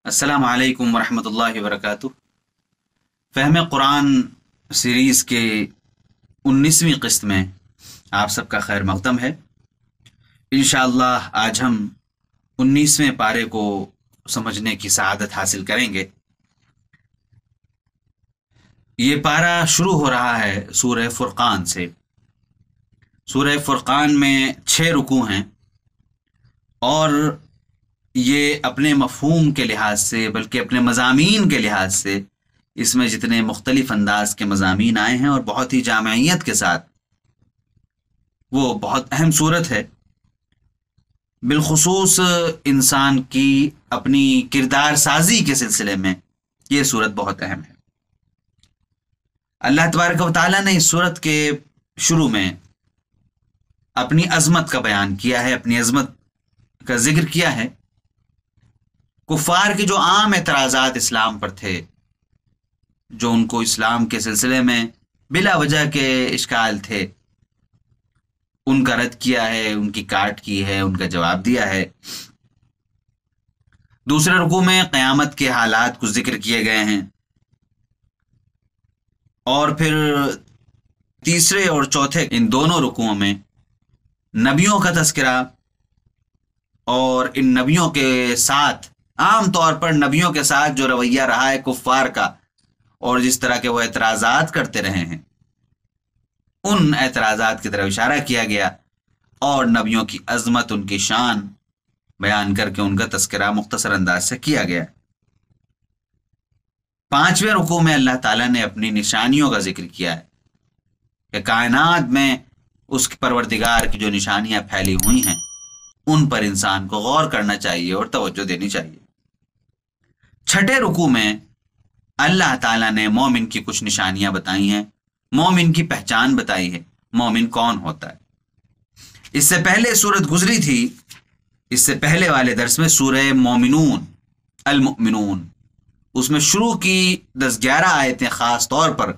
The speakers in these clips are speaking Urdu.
السلام علیکم ورحمۃ اللہ وبرکاتہ۔ فہم قرآن سیریز کے 19ویں قسط میں آپ سب کا خیر مقدم ہے۔ انشاءاللہ آج ہم 19ویں پارے کو سمجھنے کی سعادت حاصل کریں گے۔ یہ پارہ شروع ہو رہا ہے سورہ فرقان سے۔ سورہ فرقان میں 6 رکوع ہیں، اور یہ اپنے مفہوم کے لحاظ سے بلکہ اپنے مضامین کے لحاظ سے اس میں جتنے مختلف انداز کے مضامین آئے ہیں اور بہت ہی جامعیت کے ساتھ، وہ بہت اہم صورت ہے۔ بالخصوص انسان کی اپنی کردار سازی کے سلسلے میں یہ صورت بہت اہم ہے۔ اللہ تبارک و تعالیٰ نے اس صورت کے شروع میں اپنی عظمت کا بیان کیا ہے، اپنی عظمت کا ذکر کیا ہے۔ کفار کے جو عام اعتراضات اسلام پر تھے، جو ان کو اسلام کے سلسلے میں بلا وجہ کے اشکال تھے، ان کا رد کیا ہے، ان کی کاٹ کی ہے، ان کا جواب دیا ہے۔ دوسرے رکوع میں قیامت کے حالات کو ذکر کیے گئے ہیں، اور پھر تیسرے اور چوتھے ان دونوں رکوعوں میں نبیوں کا تذکرہ، اور ان نبیوں کے ساتھ عام طور پر نبیوں کے ساتھ جو رویہ رہا ہے کفار کا، اور جس طرح کے وہ اعتراضات کرتے رہے ہیں، ان اعتراضات کی طرف اشارہ کیا گیا، اور نبیوں کی عظمت، ان کی شان بیان کر کے ان کا تذکرہ مختصر انداز سے کیا گیا۔ 5ویں رکوع میں اللہ تعالیٰ نے اپنی نشانیوں کا ذکر کیا ہے کہ کائنات میں اس کے پروردگار کی جو نشانیاں پھیلی ہوئی ہیں ان پر انسان کو غور کرنا چاہیے اور توجہ دینی چاہیے۔ 6ٹھے رکوع میں اللہ تعالیٰ نے مومن کی کچھ نشانیاں بتائی ہیں، مومن کی پہچان بتائی ہے، مومن کون ہوتا ہے۔ اس سے پہلے سورت گزری تھی، اس سے پہلے والے درس میں سورہ مومنون، المؤمنون، اس میں شروع کی 10-11 آیتیں خاص طور پر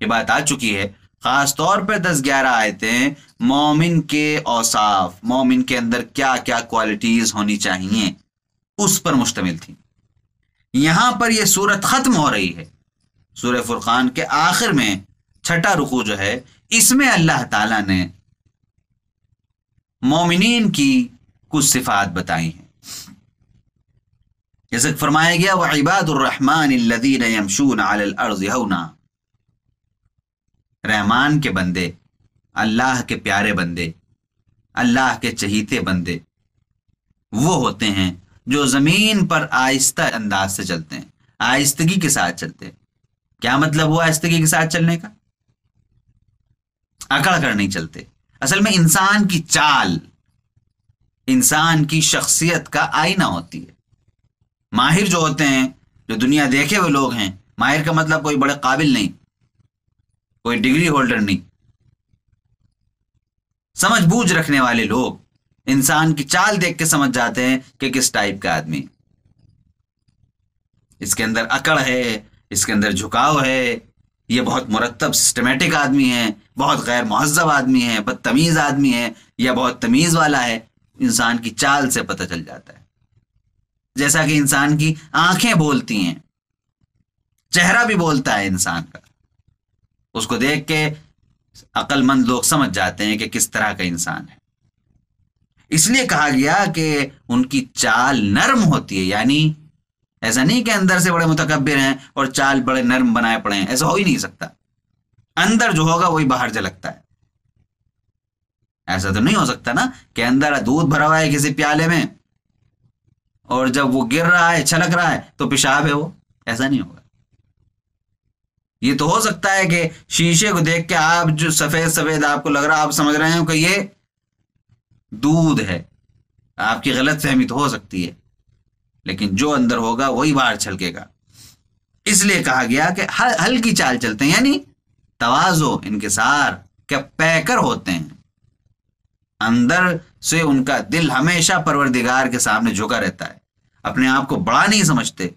یہ بات آ چکی ہے، خاص طور پر 10-11 آیتیں مومن کے اوصاف، مومن کے اندر کیا کیا کوالٹیز ہونی چاہیے، اس پر مشتمل تھی۔ یہاں پر یہ سورت ختم ہو رہی ہے، سورہ فرقان کے آخر میں 6ٹھا رکوع جو ہے، اس میں اللہ تعالیٰ نے مومنین کی کچھ صفات بتائی ہیں۔ جیسے فرمایا گیا وَعِبَادُ الرَّحْمَنِ الَّذِينَ يَمْشُونَ عَلَى الْأَرْضِ هَوْنًا، رحمان کے بندے، اللہ کے پیارے بندے، اللہ کے چہیتے بندے وہ ہوتے ہیں جو زمین پر آہستہ انداز سے چلتے ہیں، آہستگی کے ساتھ چلتے ہیں۔ کیا مطلب ہوا آہستگی کے ساتھ چلنے کا؟ اکڑ کر نہیں چلتے۔ اصل میں انسان کی چال انسان کی شخصیت کا آئینہ ہوتی ہے۔ ماہر جو ہوتے ہیں، جو دنیا دیکھے ہوئے لوگ ہیں، ماہر کا مطلب کوئی بڑے قابل نہیں، کوئی ڈگری ہولڈر نہیں، سمجھ بوجھ رکھنے والے لوگ انسان کی چال دیکھ کے سمجھ جاتے ہیں کہ کس ٹائپ کا آدمی، اس کے اندر اکڑ ہے، اس کے اندر جھکاؤ ہے، یہ بہت مرتب سسٹمیٹک آدمی ہے، بہت غیر مہذب آدمی ہے، بدتمیز آدمی ہے، یا بہت تمیز والا ہے۔ انسان کی چال سے پتہ چل جاتا ہے۔ جیسا کہ انسان کی آنکھیں بولتی ہیں، چہرہ بھی بولتا ہے انسان کا، اس کو دیکھ کے عقل مند لوگ سمجھ جاتے ہیں کہ کس طرح کا انسان ہے۔ اس لیے کہا گیا کہ ان کی چال نرم ہوتی ہے، یعنی ایسا نہیں کہ اندر سے بڑے متکبر ہیں اور چال بڑے نرم بنائے پڑے ہیں، ایسا ہو ہی نہیں سکتا۔ اندر جو ہوگا وہی باہر جھلکتا ہے۔ ایسا تو نہیں ہو سکتا نا کہ اندر دودھ بھرا ہوا ہے کسی پیالے میں، اور جب وہ گر رہا ہے، چھلک رہا ہے، تو پیشاب ہے وہ، ایسا نہیں ہوگا۔ یہ تو ہو سکتا ہے کہ شیشے کو دیکھ کے آپ جو سفید سفید آپ کو لگ رہا، آپ سمجھ رہے ہیں کہ یہ دودھ ہے، آپ کی غلط فہمی تو ہو سکتی ہے، لیکن جو اندر ہوگا وہی باہر چھلکے گا۔ اس لیے کہا گیا کہ ہلکی چال چلتے ہیں، یعنی تواضع، انکسار کے پیکر ہوتے ہیں، اندر سے ان کا دل ہمیشہ پروردگار کے سامنے جھکا رہتا ہے، اپنے آپ کو بڑا نہیں سمجھتے،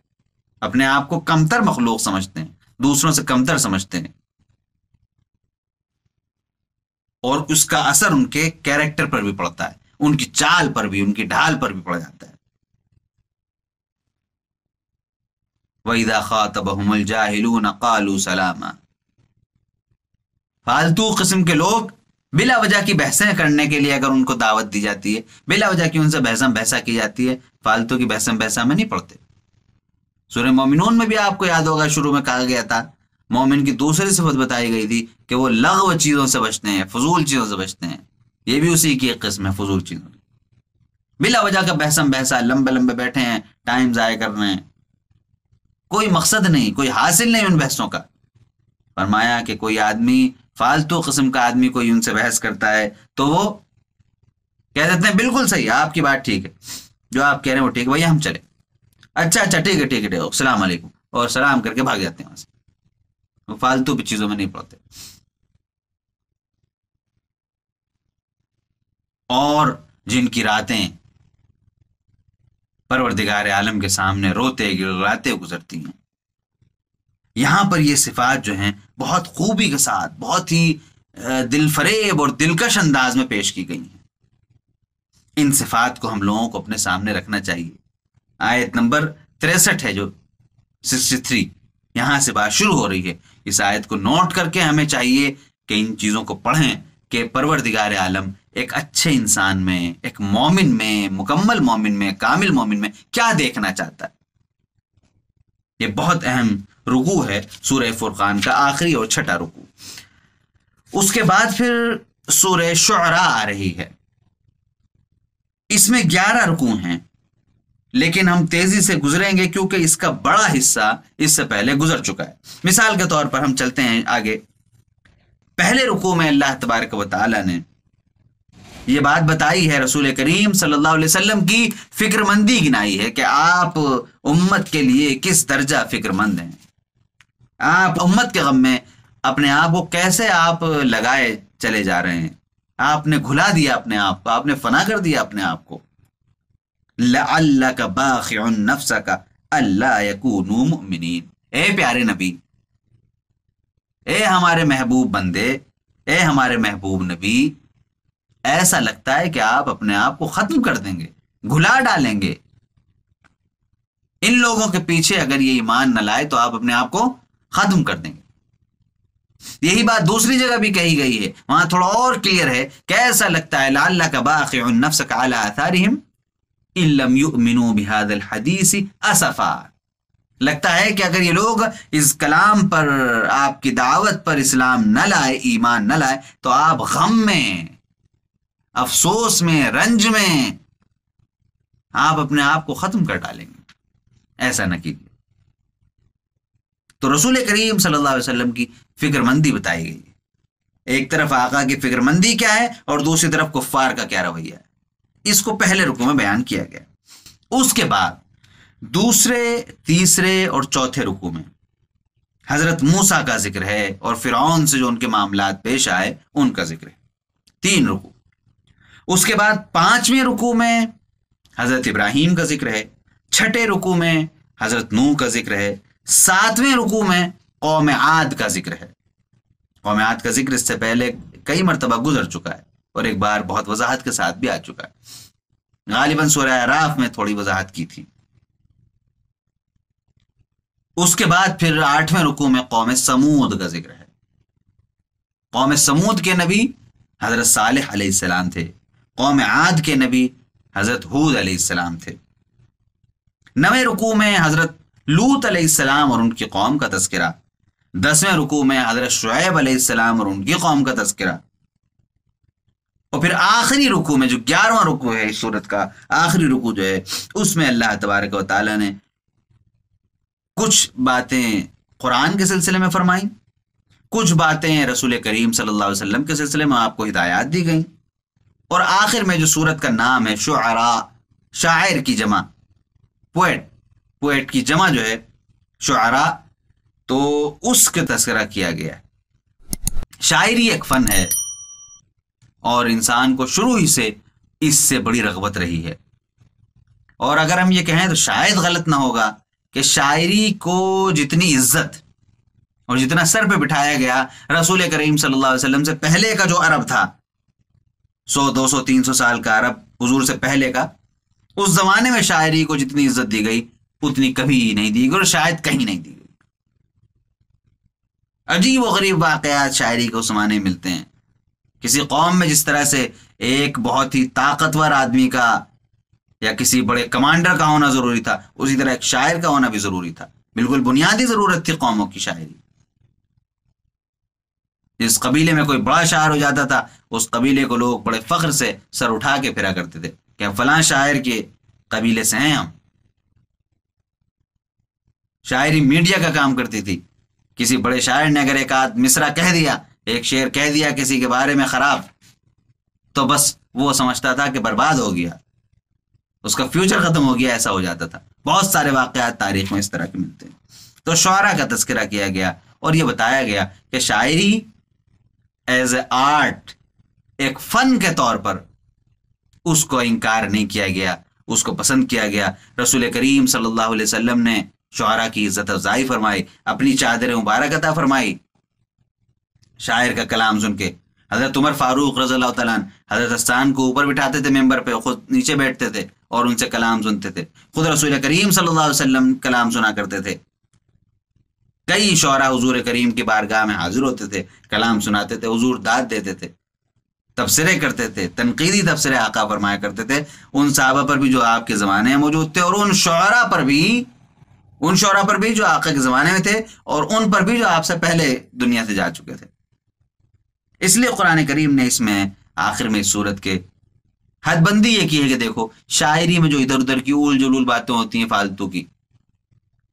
اپنے آپ کو کمتر مخلوق سمجھتے ہیں، دوسروں سے کمتر سمجھتے ہیں، اور اس کا اثر ان کے کیریکٹر پر بھی پڑتا ہے، ان کی چال پر بھی، ان کی ڈھال پر بھی پڑ جاتا ہے۔ وَإِذَا خَاطَبَهُمُ الْجَاهِلُونَ قَالُوا سَلَامًا۔ فالتو قسم کے لوگ بلا وجہ کی بحثیں کرنے کے لیے اگر ان کو دعوت دی جاتی ہے، بلا وجہ کی ان سے بحثاں کی جاتی ہے، فالتو کی بحثاں میں نہیں پڑتے۔ سورہ مومنون میں بھی آپ کو یاد ہوگا شروع میں کہا گیا تھا، مومن کی دوسری صفت بتائی گئی تھی کہ وہ لغو چیزوں سے بچتے ہیں، فضول چیزوں سے بچتے ہیں۔ یہ بھی اسی کی ایک قسم ہے، فضول چیزوں کی، بلا وجہ کا بحثاں لمبے بیٹھے ہیں، ٹائم ضائع کر رہے ہیں، کوئی مقصد نہیں، کوئی حاصل نہیں ان بحثوں کا۔ فرمایا کہ کوئی آدمی فالتو قسم کا آدمی کوئی ان سے بحث کرتا ہے تو وہ کہہ دیتے ہیں بالکل صحیح، آپ کی بات ٹھیک ہے، جو آپ کہہ رہے ہیں وہ ٹھیک ہے، بھائی ہم چلے، اچھا ٹھیک ہے السلام علیکم، اور سلام کر کے بھاگ جاتے ہیں وہاں سے۔ وہ فالتو چیزوں میں نہیں پڑتے۔ اور جن کی راتیں پروردگار عالم کے سامنے روتے گڑگڑاتے گزرتی ہیں، یہاں پر یہ صفات جو ہیں بہت خوبی کے ساتھ، بہت ہی دل فریب اور دلکش انداز میں پیش کی گئی ہیں۔ ان صفات کو ہم لوگوں کو اپنے سامنے رکھنا چاہیے۔ آیت نمبر 63 ہے جو 63، یہاں سے بات شروع ہو رہی ہے۔ اس آیت کو نوٹ کر کے ہمیں چاہیے کہ ان چیزوں کو پڑھیں کہ پروردگار عالم ایک اچھے انسان میں، ایک مومن میں، مکمل مومن میں، کامل مومن میں کیا دیکھنا چاہتا ہے۔ یہ بہت اہم رکوع ہے سورہ فرقان کا، آخری اور چھٹا رکوع۔ اس کے بعد پھر سورہ شعراء آ رہی ہے، اس میں 11 رکوع ہیں، لیکن ہم تیزی سے گزریں گے کیونکہ اس کا بڑا حصہ اس سے پہلے گزر چکا ہے۔ مثال کے طور پر ہم چلتے ہیں آگے۔ پہلے رکوع میں اللہ تبارک و تعالی نے یہ بات بتائی ہے، رسول کریم صلی اللہ علیہ وسلم کی فکر مندی گنائی ہے کہ آپ امت کے لیے کس درجہ فکر مند ہیں، آپ امت کے غم میں اپنے آپ کو کیسے آپ لگائے چلے جا رہے ہیں، آپ نے گھلا دیا اپنے آپ کو، آپ نے فنا کر دیا اپنے آپ کو۔ لعلک باخع نفسک الا یکونوا مؤمنین، اے پیارے نبی، اے ہمارے محبوب بندے، اے ہمارے محبوب نبی، ایسا لگتا ہے کہ آپ اپنے آپ کو ختم کر دیں گے، گھلا ڈالیں گے، ان لوگوں کے پیچھے اگر یہ ایمان نہ لائے تو آپ اپنے آپ کو ختم کر دیں گے۔ یہی بات دوسری جگہ بھی کہی گئی ہے، وہاں تھوڑا اور کلیئر ہے کہ ایسا لگتا ہے لعلک باخع نفسک علی آثارہم ان لم یؤمنوا بہذا الحدیث اسفا، لگتا ہے کہ اگر یہ لوگ اس کلام پر، آپ کی دعوت پر اسلام نہ لائے، ایمان نہ لائے، تو آپ غم میں، افسوس میں، رنج میں آپ اپنے آپ کو ختم کر ڈالیں گے۔ ایسا نہ کیجیے۔ تو رسول کریم صلی اللہ علیہ وسلم کی فکر مندی بتائی گئی ہے۔ ایک طرف آقا کی فکر مندی کیا ہے اور دوسری طرف کفار کا کیا رویہ ہے، اس کو پہلے رکوع میں بیان کیا گیا۔ اس کے بعد دوسرے، تیسرے اور چوتھے رکوع میں حضرت موسیٰ کا ذکر ہے اور فرعون سے جو ان کے معاملات پیش آئے ان کا ذکر ہے، 3 رکوع۔ اس کے بعد 5ویں رکوع میں حضرت ابراہیم کا ذکر ہے، 6ٹھے رکوع میں حضرت نوح کا ذکر ہے، 7ویں رکوع میں قوم عاد کا ذکر ہے۔ قوم عاد کا ذکر اس سے پہلے کئی مرتبہ گزر چکا ہے اور ایک بار بہت وضاحت کے ساتھ بھی آ چکا ہے، غالباً سورہ اعراف میں تھوڑی وضاحت کی تھی۔ اس کے بعد پھر 8ویں رکوع میں قوم سمود کا ذکر ہے۔ قوم سمود کے نبی حضرت صالح علیہ السلام تھے، قوم عاد کے نبی حضرت ہود علیہ السلام تھے۔ 9ویں رکوع میں حضرت لوط علیہ السلام اور ان کی قوم کا تذکرہ، 10ویں رکوع میں حضرت شعیب علیہ السلام اور ان کی قوم کا تذکرہ، اور پھر آخری رکوع میں جو 11واں رکوع ہے اس سورت کا آخری رکوع جو ہے، اس میں اللہ تبارک و تعالی نے کچھ باتیں قرآن کے سلسلے میں فرمائیں، کچھ باتیں رسول کریم صلی اللہ علیہ وسلم کے سلسلے میں آپ کو ہدایات دی گئیں، اور آخر میں جو سورت کا نام ہے شعراء، شاعر کی جمع، پوئٹ کی جمع جو ہے شعراء، تو اس کا تذکرہ کیا گیا ہے۔ شاعری ایک فن ہے اور انسان کو شروع ہی سے اس سے بڑی رغبت رہی ہے، اور اگر ہم یہ کہیں تو شاید غلط نہ ہوگا کہ شاعری کو جتنی عزت اور جتنا سر پہ بٹھایا گیا رسول کریم صلی اللہ علیہ وسلم سے پہلے کا جو عرب تھا، 100 200 300 سال کا عرب حضور سے پہلے کا، اس زمانے میں شاعری کو جتنی عزت دی گئی اتنی کبھی نہیں دی گئی، اور شاید کہیں نہیں دی گئی۔ عجیب و غریب واقعات شاعری کو اس زمانے میں ملتے ہیں۔ کسی قوم میں جس طرح سے ایک بہت ہی طاقتور آدمی کا یا کسی بڑے کمانڈر کا ہونا ضروری تھا، اسی طرح ایک شاعر کا ہونا بھی ضروری تھا، بالکل بنیادی ضرورت تھی قوموں کی شاعری۔ جس قبیلے میں کوئی بڑا شاعر ہو جاتا تھا، اس قبیلے کو لوگ بڑے فخر سے سر اٹھا کے پھرا کرتے تھے کہ فلاں شاعر کے قبیلے سے ہیں ہم۔ شاعری میڈیا کا کام کرتی تھی۔ کسی بڑے شاعر نے اگر ایک آدھ مصرع کہہ دیا، ایک شعر کہہ دیا کسی کے بارے میں خراب، تو بس وہ سمجھتا تھا کہ برباد ہو گیا، اس کا فیوچر ختم ہو گیا، ایسا ہو جاتا تھا۔ بہت سارے واقعات تاریخ میں اس طرح کے ملتے ہیں۔ تو شعراء کا تذکرہ کیا گیا اور یہ بتایا گیا کہ شاعری ایز اے آرٹ، ایک فن کے طور پر اس کو انکار نہیں کیا گیا، اس کو پسند کیا گیا۔ رسول کریم صلی اللہ علیہ وسلم نے شعراء کی عزت افزائی فرمائی، اپنی چادر مبارک عطا فرمائی شاعر کا کلام سن کے۔ حضرت عمر فاروق رضی اللہ تعالیٰ عنہ حضرت حسان کو اوپر بٹھاتے تھے ممبر پہ، خود نیچے بیٹھتے تھے اور ان سے کلام سنتے تھے۔ خود رسول کریم صلی اللہ علیہ وسلم کلام سنا کرتے تھے۔ کئی شعراء حضور کریم کی بارگاہ میں حاضر ہوتے تھے، کلام سناتے تھے، حضور داد دیتے تھے، تبصرے کرتے تھے، تنقیدی تبصرے آقا فرمایا کرتے تھے ان صحابہ پر بھی جو آپ کے زمانے میں موجود تھے، اور ان شعراء پر بھی جو آقا کے زمانے میں تھے، اور ان پر بھی جو آپ سے پہلے دنیا سے جا چکے تھے۔ اس لیے قرآن کریم نے اس میں آخر میں اس صورت کے حد بندی یہ کی ہے کہ دیکھو، شاعری میں جو ادھر ادھر کی اول جلول باتیں ہوتی ہیں فالتو کی،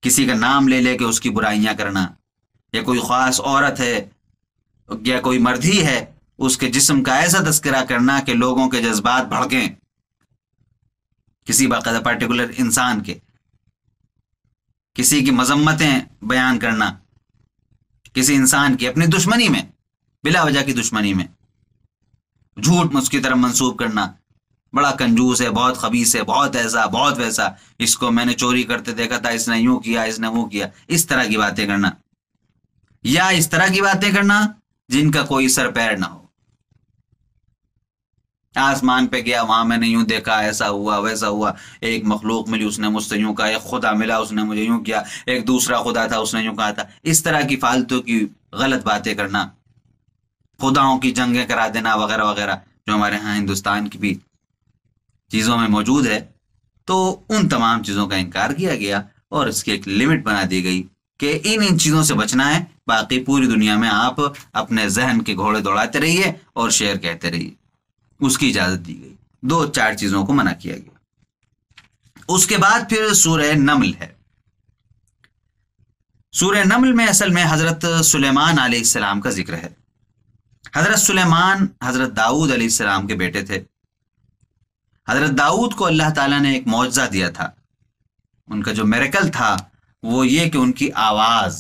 کسی کا نام لے لے کے اس کی برائیاں کرنا، یا کوئی خاص عورت ہے یا کوئی مرد ہی ہے، اس کے جسم کا ایسا تذکرہ کرنا کہ لوگوں کے جذبات بھڑکیں، کسی باقاعدہ پرٹیکولر انسان کے، کسی کی مذمتیں بیان کرنا، کسی انسان کی اپنی دشمنی میں، بلا وجہ کی دشمنی میں جھوٹ اس کی طرف منسوب کرنا، بڑا کنجوس ہے، بہت خبیث ہے، بہت ایسا بہت ویسا، اس کو میں نے چوری کرتے دیکھا تھا، اس نے یوں کیا، اس نے وہ کیا، اس طرح کی باتیں کرنا، یا اس طرح کی باتیں کرنا جن کا کوئی سر پیر نہ ہو۔ آسمان پہ گیا، وہاں میں نے یوں دیکھا، ایسا ہوا ویسا ہوا، ایک مخلوق ملی، اس نے مجھ سے یوں کہا، ایک خدا ملا، اس نے مجھے یوں کیا، ایک دوسرا خدا تھا، اس نے یوں کہا تھا، اس طرح کی فالتو کی غلط باتیں کرنا، خداؤں کی جنگیں کرا دینا وغیرہ وغیرہ، جو ہمارے ہاں ہندوستان کی بھی چیزوں میں موجود ہے۔ تو ان تمام چیزوں کا انکار کیا گیا اور اس کی ایک لمٹ بنا دی گئی کہ ان چیزوں سے بچنا ہے، باقی پوری دنیا میں آپ اپنے ذہن کے گھوڑے دوڑاتے رہیے اور شعر کہتے رہیے، اس کی اجازت دی گئی۔ 2-4 چیزوں کو منع کیا گیا۔ اس کے بعد پھر سورہ نمل ہے۔ سورہ نمل میں اصل میں حضرت سلیمان علیہ السلام کا ذکر ہے۔ حضرت سلیمان حضرت داؤد علیہ السلام کے بیٹے تھے۔ حضرت داؤد کو اللہ تعالیٰ نے ایک معجزہ دیا تھا۔ ان کا جو میریکل تھا وہ یہ کہ ان کی آواز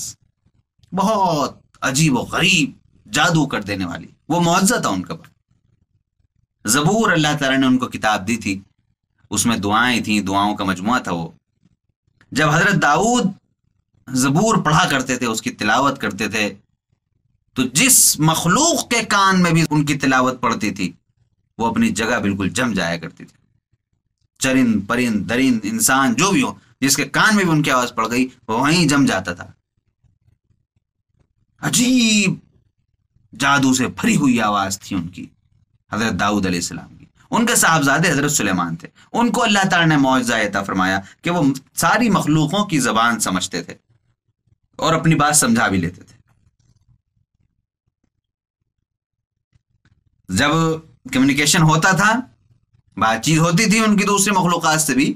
بہت عجیب و غریب، جادو کر دینے والی، وہ معجزہ تھا ان کا۔ زبور اللہ تعالیٰ نے ان کو کتاب دی تھی، اس میں دعائیں تھیں، دعاؤں کا مجموعہ تھا وہ۔ جب حضرت داؤد زبور پڑھا کرتے تھے، اس کی تلاوت کرتے تھے، تو جس مخلوق کے کان میں بھی ان کی تلاوت پڑتی تھی وہ اپنی جگہ بالکل جم جایا کرتی تھی۔ چرند پرند درند انسان جو بھی ہو، جس کے کان میں بھی ان کی آواز پڑ گئی وہ وہیں جم جاتا تھا۔ عجیب جادو سے بھری ہوئی آواز تھی ان کی، حضرت داؤد علیہ السلام کی۔ ان کے صاحبزادے حضرت سلیمان تھے، ان کو اللہ تعالیٰ نے معجزہ عطا فرمایا کہ وہ ساری مخلوقوں کی زبان سمجھتے تھے اور اپنی بات سمجھا بھی لیتے تھے۔ جب کمیونیکیشن ہوتا تھا، بات چیت ہوتی تھی ان کی دوسری مخلوقات سے بھی،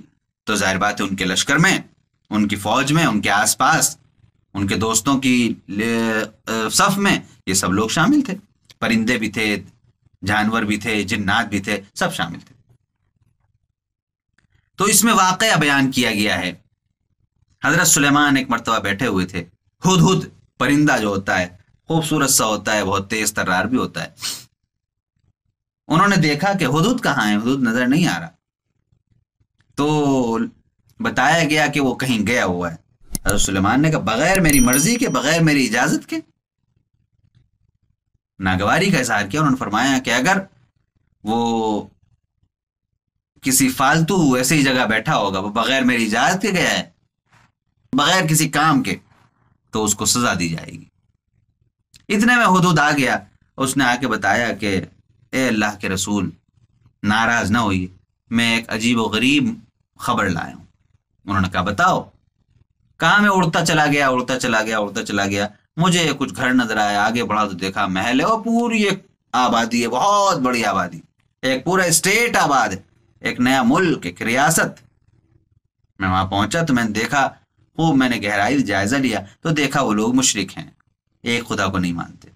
تو ظاہر بات ہے ان کے لشکر میں، ان کی فوج میں، ان کے آس پاس، ان کے دوستوں کی صف میں یہ سب لوگ شامل تھے، پرندے بھی تھے، جانور بھی تھے، جنات بھی تھے، سب شامل تھے۔ تو اس میں واقعہ بیان کیا گیا ہے۔ حضرت سلیمان ایک مرتبہ بیٹھے ہوئے تھے، ہدہد پرندہ جو ہوتا ہے خوبصورت سا ہوتا ہے، بہت تیز ترار بھی ہوتا ہے، انہوں نے دیکھا کہ ہدہد کہاں ہے، ہدہد نظر نہیں آ رہا، تو بتایا گیا کہ وہ کہیں گیا ہوا ہے۔ حضرت سلیمان نے کہا بغیر میری مرضی کے، بغیر میری اجازت کے، ناگواری کا اظہار کیا۔ انہوں نے فرمایا کہ اگر وہ کسی فالتو ایسی ہی جگہ بیٹھا ہوگا، وہ بغیر میری اجازت کے گیا ہے، بغیر کسی کام کے، تو اس کو سزا دی جائے گی۔ اتنے میں حدود آ گیا، اس نے آ کے بتایا کہ اے اللہ کے رسول ناراض نہ ہوئیے، میں ایک عجیب و غریب خبر لایا ہوں۔ انہوں نے کہا بتاؤ۔ کہا میں اڑتا چلا گیا، مجھے کچھ گھر نظر آیا، آگے بڑھا تو دیکھا محل ہے، اور پوری ایک آبادی ہے، بہت بڑی آبادی، ایک پورا اسٹیٹ آباد ہے، ایک نیا ملک، ایک ریاست۔ میں وہاں پہنچا تو میں نے دیکھا، خوب میں نے گہرائی جائزہ لیا تو دیکھا وہ لوگ مشرک ہیں، ایک خدا کو نہیں مانتے۔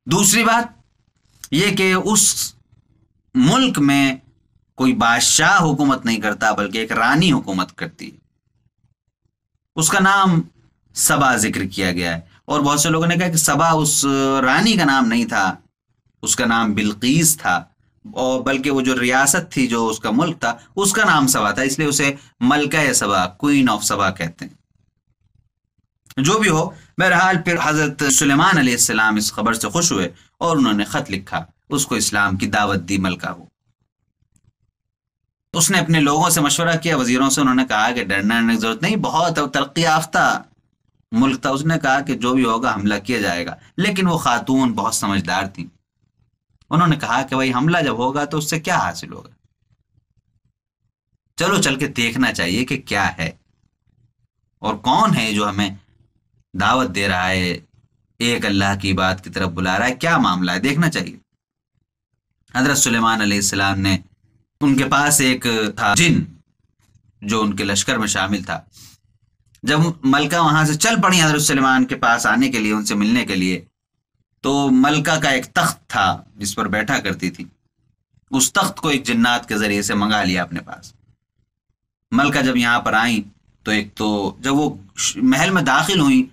دوسری بات یہ کہ اس ملک میں کوئی بادشاہ حکومت نہیں کرتا، بلکہ ایک رانی حکومت کرتی ہے، اس کا نام سبا ذکر کیا گیا ہے، اور بہت سے لوگوں نے کہا کہ سبا اس رانی کا نام نہیں تھا، اس کا نام بلقیس تھا، اور بلکہ وہ جو ریاست تھی، جو اس کا ملک تھا، اس کا نام سبا تھا، اس لیے اسے ملکہ سبا، کوئین آف سبا کہتے ہیں۔ جو بھی ہو، بہرحال پھر حضرت سلیمان علیہ السلام اس خبر سے خوش ہوئے اور انہوں نے خط لکھا، اس کو اسلام کی دعوت دی ملکہ کو۔ اس نے اپنے لوگوں سے مشورہ کیا، وزیروں سے، انہوں نے کہا کہ ڈرنا کی ضرورت نہیں، بہت ترقی یافتہ ملک تھا۔ اس نے کہا کہ جو بھی ہوگا حملہ کیا جائے گا، لیکن وہ خاتون بہت سمجھدار تھیں، انہوں نے کہا کہ بھائی حملہ جب ہوگا تو اس سے کیا حاصل ہوگا، چلو چل کے دیکھنا چاہیے کہ کیا ہے اور کون ہے جو ہمیں دعوت دے رہا ہے، ایک اللہ کی بات کی طرف بلا رہا ہے، کیا معاملہ ہے، دیکھنا چاہیے۔ حضرت سلیمان علیہ السلام نے، ان کے پاس ایک تھا جن جو ان کے لشکر میں شامل تھا، جب ملکہ وہاں سے چل پڑی حضرت سلیمان کے پاس آنے کے لیے، ان سے ملنے کے لیے، تو ملکہ کا ایک تخت تھا جس پر بیٹھا کرتی تھی، اس تخت کو ایک جنات کے ذریعے سے منگا لیا اپنے پاس۔ ملکہ جب یہاں پر آئیں تو ایک تو جب وہ محل میں داخل ہوئیں،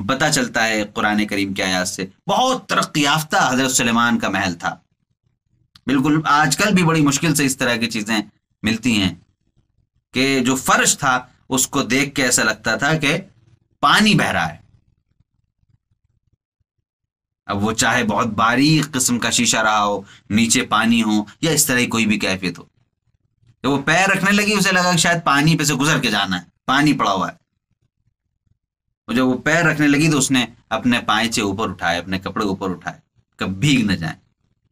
پتہ چلتا ہے قرآن کریم کی آیات سے، بہت ترقی یافتہ حضرت سلیمان کا محل تھا، بالکل آج کل بھی بڑی مشکل سے اس طرح کی چیزیں ملتی ہیں، کہ جو فرش تھا اس کو دیکھ کے ایسا لگتا تھا کہ پانی بہہ رہا ہے۔ اب وہ چاہے بہت باریک قسم کا شیشہ رہا ہو، نیچے پانی ہو، یا اس طرح کی کوئی بھی کیفیت ہو، جب وہ پیر رکھنے لگی اسے لگا کہ شاید پانی پہ سے گزر کے جانا ہے، پانی پڑا ہوا ہے، اور جب وہ پیر رکھنے لگی تو اس نے اپنے پائچے اوپر اٹھائے، اپنے کپڑے اوپر اٹھائے کہ بھیگ نہ جائیں۔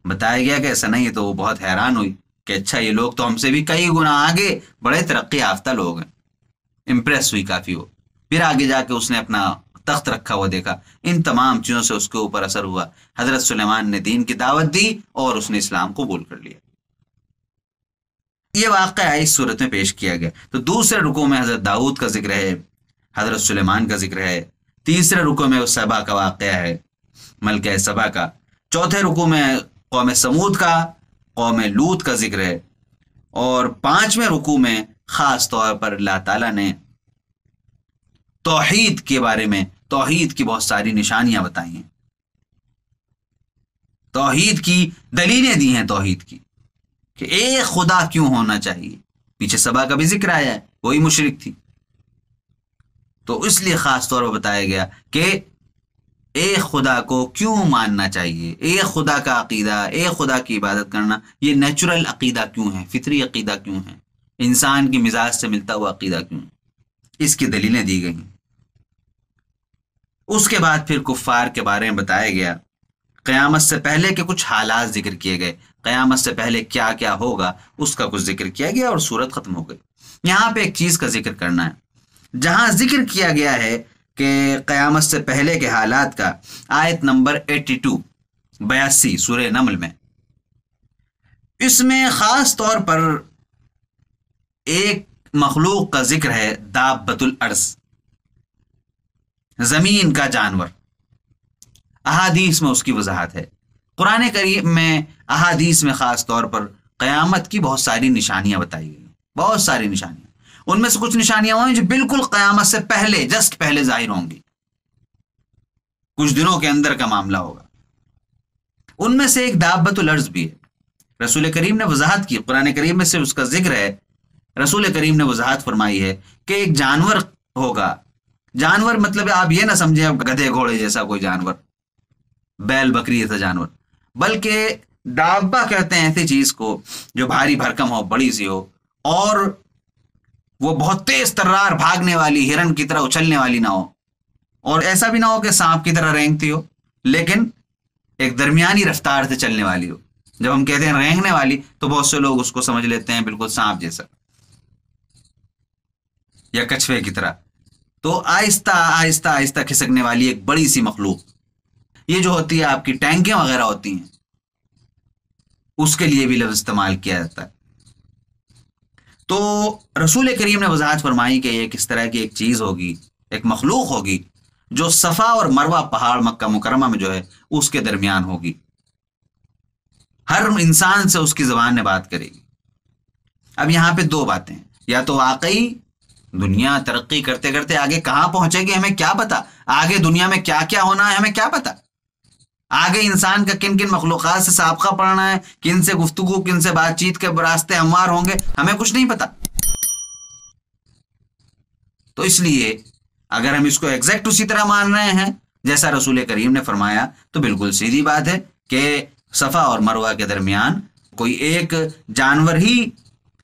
بتایا گیا کہ ایسا نہیں ہے، تو وہ بہت حیران ہوئی کہ اچھا یہ لوگ تو ہم سے بھی کئی گنا آگے، بڑے ترقی یافتہ لوگ ہیں، امپریس ہوئی کافی وہ۔ پھر آگے جا کے اس نے اپنا تخت رکھا ہوا دیکھا، ان تمام چیزوں سے اس کے اوپر اثر ہوا، حضرت سلیمان نے دین کی دعوت دی اور اس نے اسلام قبول کر لیا۔ یہ واقعہ اس صورت میں پیش کیا گیا۔ تو دوسرے رکوع میں حضرت داؤد کا ذکر ہے، حضرت سلیمان کا ذکر ہے، تیسرے رکوع میں سبا کا واقعہ ہے، ملکہ سبا کا، چوتھے رکوع میں قوم سمود کا، قوم لوط کا ذکر ہے، اور پانچویں رکوع میں خاص طور پر اللہ تعالیٰ نے توحید کے بارے میں، توحید کی بہت ساری نشانیاں بتائی ہیں، توحید کی دلیلیں دی ہیں، توحید کی کہ ایک خدا کیوں ہونا چاہیے۔ پیچھے سبا کا بھی ذکر آیا ہے، وہی مشرک تھی، تو اس لیے خاص طور پر بتایا گیا کہ ایک خدا کو کیوں ماننا چاہیے، ایک خدا کا عقیدہ، ایک خدا کی عبادت کرنا، یہ نیچرل عقیدہ کیوں ہے، فطری عقیدہ کیوں ہے، انسان کی مزاج سے ملتا ہوا عقیدہ کیوں ہے، اس کی دلیلیں دی گئی ہیں۔ اس کے بعد پھر کفار کے بارے میں بتایا گیا، قیامت سے پہلے کے کچھ حالات ذکر کیے گئے، قیامت سے پہلے کیا کیا ہوگا اس کا کچھ ذکر کیا گیا، اور سورت ختم ہو گئی۔ یہاں پہ ایک چیز کا ذکر کرنا ہے، جہاں ذکر کیا گیا ہے کہ قیامت سے پہلے کے حالات کا، آیت نمبر 82 سورہ نمل میں، اس میں خاص طور پر ایک مخلوق کا ذکر ہے، دابۃ الارض، زمین کا جانور۔ احادیث میں اس کی وضاحت ہے، قرآن کریم میں احادیث میں خاص طور پر قیامت کی بہت ساری نشانیاں بتائی گئی، بہت ساری نشانیاں، ان میں سے کچھ نشانیاں ہوئیں جو بالکل قیامت سے پہلے، جسٹ پہلے ظاہر ہوں گی، کچھ دنوں کے اندر کا معاملہ ہوگا۔ ان میں سے ایک دابۃ الارض بھی ہے، رسول کریم نے وضاحت کی، قرآن کریم میں سے اس کا ذکر ہے، رسول کریم نے وضاحت فرمائی ہے کہ ایک جانور ہوگا، جانور مطلب آپ یہ نہ سمجھیں اب گدھے گھوڑے جیسا کوئی جانور، بیل بکری جیسا جانور، بلکہ دابا کہتے ہیں ایسی چیز کو جو بھاری بھرکم ہو، بڑی سی ہو، اور وہ بہت تیز ترار بھاگنے والی، ہرن کی طرح اچھلنے والی نہ ہو، اور ایسا بھی نہ ہو کہ سانپ کی طرح رینگتی ہو، لیکن ایک درمیانی رفتار سے چلنے والی ہو۔ جب ہم کہتے ہیں رینگنے والی تو بہت سے لوگ اس کو سمجھ لیتے ہیں بالکل سانپ جیسا یا کچھوے کی طرح۔ تو آہستہ آہستہ آہستہ کھسکنے والی ایک بڑی سی مخلوق، یہ جو ہوتی ہے آپ کی ٹینکیں وغیرہ ہوتی ہیں، اس کے لیے بھی لفظ استعمال کیا جاتا ہے۔ تو رسول کریم نے وضاحت فرمائی کہ یہ کس طرح کی ایک چیز ہوگی، ایک مخلوق ہوگی جو صفا اور مروہ پہاڑ مکہ مکرمہ میں جو ہے اس کے درمیان ہوگی، ہر انسان سے اس کی زبان میں بات کرے گی۔ اب یہاں پہ دو باتیں ہیں، یا تو واقعی دنیا ترقی کرتے کرتے آگے کہاں پہنچے گی ہمیں کیا پتا، آگے دنیا میں کیا کیا ہونا ہے ہمیں کیا پتا، آگے انسان کا کن کن مخلوقات سے سابقہ پڑنا ہے، کن سے گفتگو، کن سے بات چیت کے راستے ہموار ہوں گے، ہمیں کچھ نہیں پتا۔ تو اس لیے اگر ہم اس کو ایگزیکٹ اسی طرح مان رہے ہیں جیسا رسول کریم نے فرمایا، تو بالکل سیدھی بات ہے کہ صفا اور مروہ کے درمیان کوئی ایک جانور ہی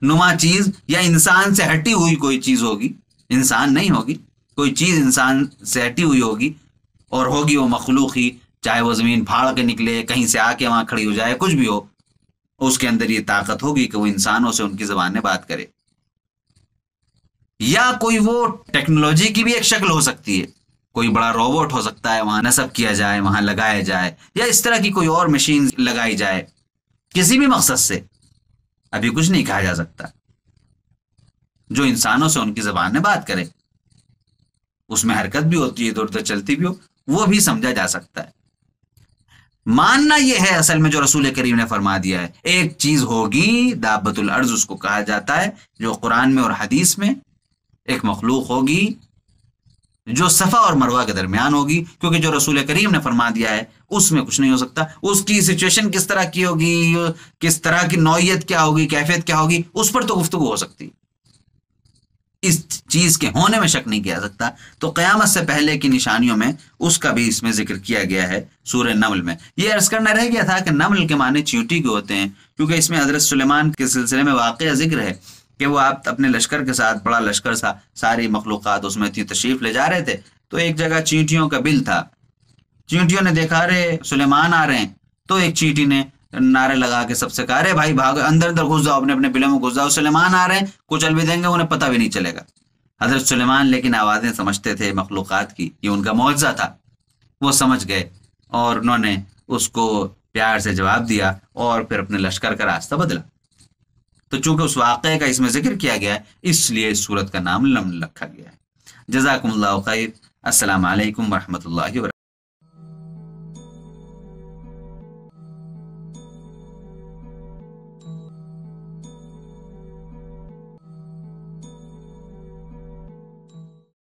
نما چیز یا انسان سے ہٹی ہوئی کوئی چیز ہوگی، انسان نہیں ہوگی، کوئی چیز انسان سے ہٹی ہوئی ہوگی، اور ہوگی وہ مخلوق ہی، چاہے وہ زمین پھاڑ کے نکلے، کہیں سے آ کے وہاں کھڑی ہو جائے، کچھ بھی ہو، اس کے اندر یہ طاقت ہوگی کہ وہ انسانوں سے ان کی زبان میں بات کرے۔ یا کوئی وہ ٹیکنالوجی کی بھی ایک شکل ہو سکتی ہے، کوئی بڑا روبوٹ ہو سکتا ہے، وہاں نصب کیا جائے، وہاں لگایا جائے، یا اس طرح کی کوئی اور مشین لگائی جائے کسی بھی مقصد سے، ابھی کچھ نہیں کہا جا سکتا، جو انسانوں سے ان کی زبان میں بات کرے، اس میں حرکت بھی ہوتی ہے، ادھر ادھر چلتی بھی ہو، وہ بھی سمجھا جا سکتا ہے۔ ماننا یہ ہے اصل میں جو رسول کریم نے فرما دیا ہے، ایک چیز ہوگی، دابۃ الارض اس کو کہا جاتا ہے، جو قرآن میں اور حدیث میں ایک مخلوق ہوگی جو صفا اور مروہ کے درمیان ہوگی، کیونکہ جو رسول کریم نے فرما دیا ہے اس میں کچھ نہیں ہو سکتا۔ اس کی سچویشن کس طرح کی ہوگی، کس طرح کی نوعیت کیا ہوگی، کیفیت کیا ہوگی، اس پر تو گفتگو ہو سکتی، اس چیز کے ہونے میں شک نہیں کیا سکتا۔ تو قیامت سے پہلے کی نشانیوں میں اس کا بھی اس میں ذکر کیا گیا ہے سورہ نمل میں۔ یہ عرض کرنا رہ گیا تھا کہ نمل کے معنی چیونٹی کے ہوتے ہیں، کیونکہ اس میں حضرت سلیمان کے سلسلے میں واقعہ ذکر ہے کہ وہ آپ اپنے لشکر کے ساتھ، بڑا لشکر تھا، ساری مخلوقات اس میں تھی، تشریف لے جا رہے تھے، تو ایک جگہ چینٹیوں کا بل تھا، چینٹیوں نے دیکھا رے سلیمان آ رہے ہیں، تو ایک چینٹی نے نعرے لگا کے سب سے کہا رے بھائی بھاگو، اندر اندر گھس جاؤ، اپنے اپنے بلوں میں گھس جاؤ، سلیمان آ رہے ہیں، کچل بھی دیں گے، انہیں پتہ بھی نہیں چلے گا۔ حضرت سلیمان لیکن آوازیں سمجھتے تھے مخلوقات کی، یہ ان کا معجزہ تھا، وہ سمجھ گئے اور انہوں نے اس کو پیار سے جواب دیا اور پھر اپنے لشکر کا راستہ بدلا۔ تو چونکہ اس واقعے کا اس میں ذکر کیا گیا ہے، اس لیے اس سورت کا نام نمل رکھا گیا ہے۔ جزاکم اللہ خیر، السلام علیکم ورحمۃ اللہ وبرکاتہ۔